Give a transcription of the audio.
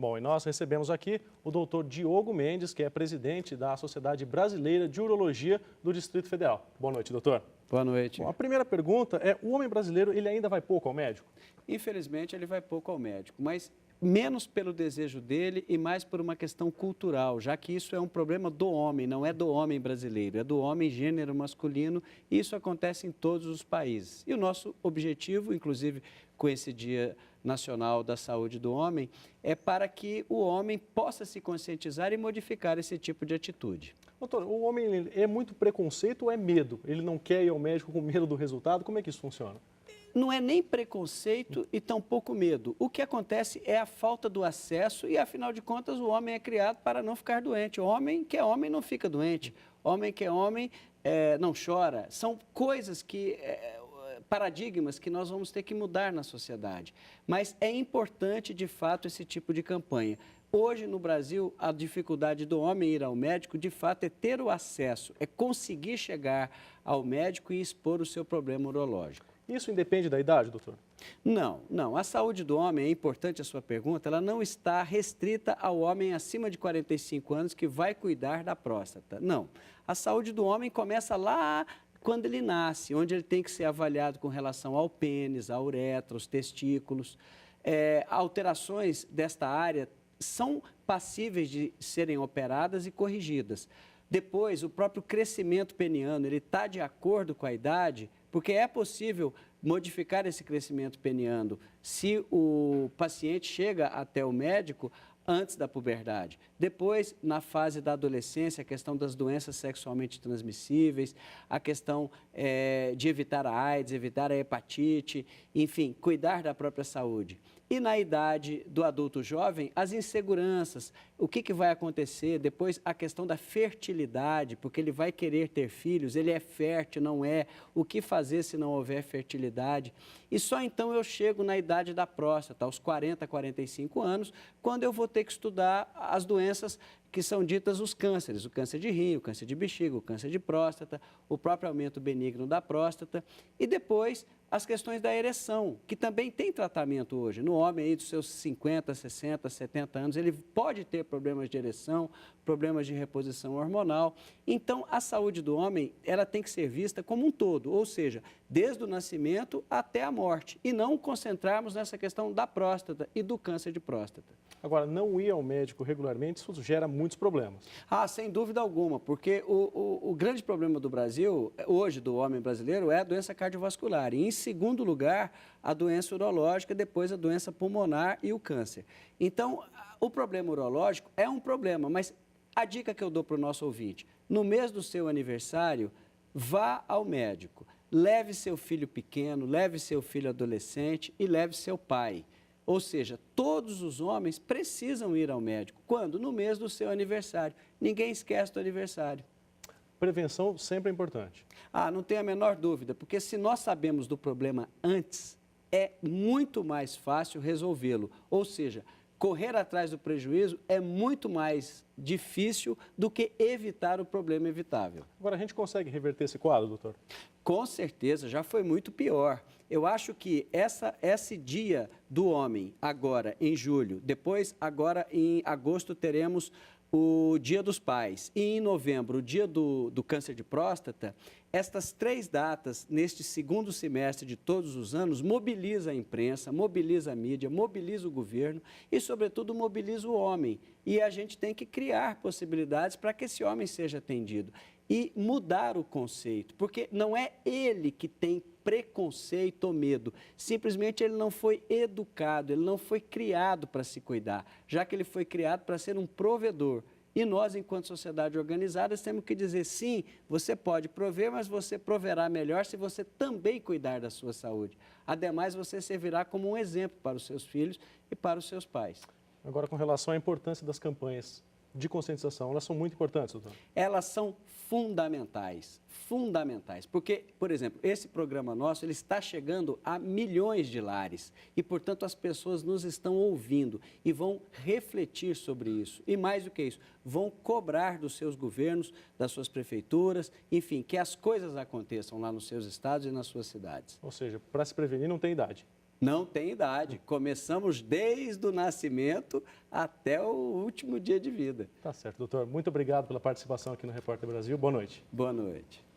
Bom, e nós recebemos aqui o doutor Diogo Mendes, que é presidente da Sociedade Brasileira de Urologia do Distrito Federal. Boa noite, doutor. Boa noite. Bom, a primeira pergunta é, o homem brasileiro, ele ainda vai pouco ao médico? Infelizmente, ele vai pouco ao médico, mas menos pelo desejo dele e mais por uma questão cultural, já que isso é um problema do homem, não é do homem brasileiro, é do homem gênero masculino, e isso acontece em todos os países. E o nosso objetivo, inclusive com esse Dia Nacional da Saúde do Homem, é para que o homem possa se conscientizar e modificar esse tipo de atitude. Doutor, o homem ele é muito preconceito ou é medo? Ele não quer ir ao médico com medo do resultado? Como é que isso funciona? Não é nem preconceito e tampouco medo. O que acontece é a falta do acesso e, afinal de contas, o homem é criado para não ficar doente. O homem que é homem não fica doente. Homem que é homem não chora. São coisas que... paradigmas que nós vamos ter que mudar na sociedade. Mas é importante, de fato, esse tipo de campanha. Hoje, no Brasil, a dificuldade do homem ir ao médico, de fato, é ter o acesso, é conseguir chegar ao médico e expor o seu problema urológico. Isso independe da idade, doutor? Não. A saúde do homem, é importante a sua pergunta, ela não está restrita ao homem acima de 45 anos que vai cuidar da próstata. Não. A saúde do homem começa lá quando ele nasce, onde ele tem que ser avaliado com relação ao pênis, à uretra, aos testículos. Alterações desta área são passíveis de serem operadas e corrigidas. Depois, o próprio crescimento peniano, ele está de acordo com a idade, porque é possível modificar esse crescimento peniano se o paciente chega até o médico antes da puberdade. Depois, na fase da adolescência, a questão das doenças sexualmente transmissíveis, a questão de evitar a AIDS, evitar a hepatite, enfim, cuidar da própria saúde. E na idade do adulto jovem, as inseguranças, o que vai acontecer, depois a questão da fertilidade, porque ele vai querer ter filhos, ele é fértil, não é, o que fazer se não houver fertilidade. E só então eu chego na idade da próstata, aos 40, 45 anos, quando eu vou ter que estudar as doenças que são ditas os cânceres, o câncer de rim, o câncer de bexiga, o câncer de próstata, o próprio aumento benigno da próstata e depois as questões da ereção, que também tem tratamento hoje. No homem aí dos seus 50, 60, 70 anos, ele pode ter problemas de ereção, problemas de reposição hormonal. Então, a saúde do homem, ela tem que ser vista como um todo, ou seja, desde o nascimento até a morte, e não concentrarmos nessa questão da próstata e do câncer de próstata. Agora, não ir ao médico regularmente, isso gera muitos problemas. Sem dúvida alguma, porque o grande problema do Brasil, hoje, do homem brasileiro, é a doença cardiovascular. E, em segundo lugar, a doença urológica, depois a doença pulmonar e o câncer. Então, o problema urológico é um problema, mas a dica que eu dou para o nosso ouvinte, no mês do seu aniversário, vá ao médico. Leve seu filho pequeno, leve seu filho adolescente e leve seu pai. Ou seja, todos os homens precisam ir ao médico. Quando? No mês do seu aniversário. Ninguém esquece do aniversário. Prevenção sempre é importante. Não tenho a menor dúvida, porque se nós sabemos do problema antes, é muito mais fácil resolvê-lo. Ou seja, correr atrás do prejuízo é muito mais difícil do que evitar o problema evitável. Agora, a gente consegue reverter esse quadro, doutor? Com certeza, já foi muito pior. Eu acho que esse dia do homem, agora em julho, depois, agora em agosto, teremos o Dia dos Pais e em novembro, o Dia do Câncer de Próstata, estas 3 datas, neste segundo semestre de todos os anos, mobiliza a imprensa, mobiliza a mídia, mobiliza o governo e, sobretudo, mobiliza o homem. E a gente tem que criar possibilidades para que esse homem seja atendido e mudar o conceito, porque não é ele que tem preconceito ou medo, simplesmente ele não foi educado, ele não foi criado para se cuidar, já que ele foi criado para ser um provedor. E nós, enquanto sociedade organizada, temos que dizer, sim, você pode prover, mas você proverá melhor se você também cuidar da sua saúde. Ademais, você servirá como um exemplo para os seus filhos e para os seus pais. Agora, com relação à importância das campanhas de conscientização, elas são muito importantes, doutor? Elas são fundamentais, porque, por exemplo, esse programa nosso, ele está chegando a milhões de lares e, portanto, as pessoas nos estão ouvindo e vão refletir sobre isso. E mais do que isso, vão cobrar dos seus governos, das suas prefeituras, enfim, que as coisas aconteçam lá nos seus estados e nas suas cidades. Ou seja, para se prevenir não tem idade. Não tem idade. Começamos desde o nascimento até o último dia de vida. Tá certo, doutor. Muito obrigado pela participação aqui no Repórter Brasil. Boa noite. Boa noite.